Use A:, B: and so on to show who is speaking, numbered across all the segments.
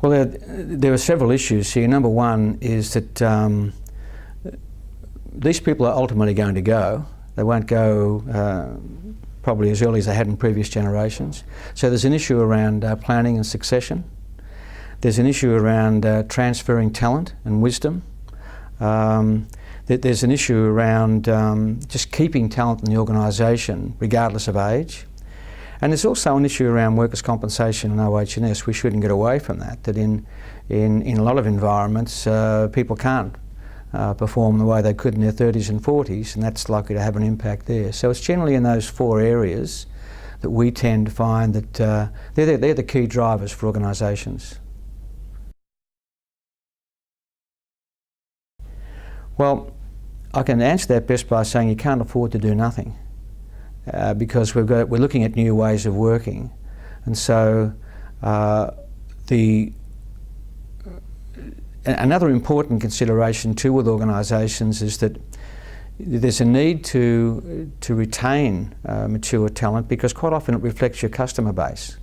A: Well, there are several issues here. Number one is that these people are ultimately going to go. They won't go probably as early as they had in previous generations. So there's an issue around planning and succession. There's an issue around transferring talent and wisdom. There's an issue around just keeping talent in the organisation regardless of age. And there's also an issue around workers' compensation and OH&S. We shouldn't get away from that, that in a lot of environments people can't perform the way they could in their 30s and 40s, and that's likely to have an impact there. So it's generally in those four areas that we tend to find that they're the key drivers for organisations. Well, I can answer that best by saying you can't afford to do nothing. Because we're looking at new ways of working, and so another important consideration too with organisations is that there's a need to retain mature talent, because quite often it reflects your customer base.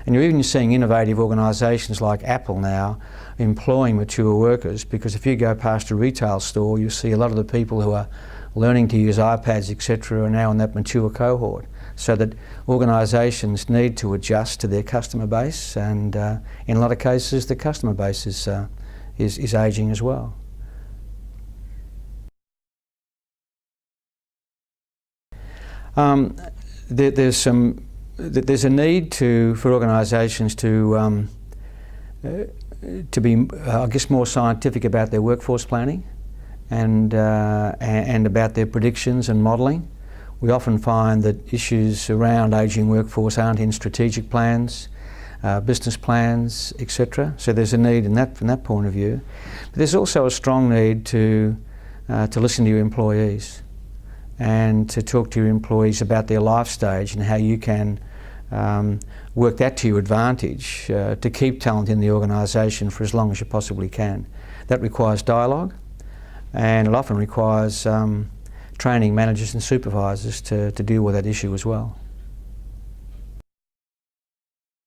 A: And you're even seeing innovative organisations like Apple now employing mature workers, because if you go past a retail store, you see a lot of the people who are learning to use iPads, etc., are now in that mature cohort. So that organisations need to adjust to their customer base, and in a lot of cases the customer base is ageing as well. There's a need for organisations to be, I guess, more scientific about their workforce planning and about their predictions and modelling. We often find that issues around ageing workforce aren't in strategic plans, business plans, etc. So there's a need from that point of view. But there's also a strong need to listen to your employees and to talk to your employees about their life stage and how you can work that to your advantage to keep talent in the organisation for as long as you possibly can. That requires dialogue, and it often requires training managers and supervisors to deal with that issue as well.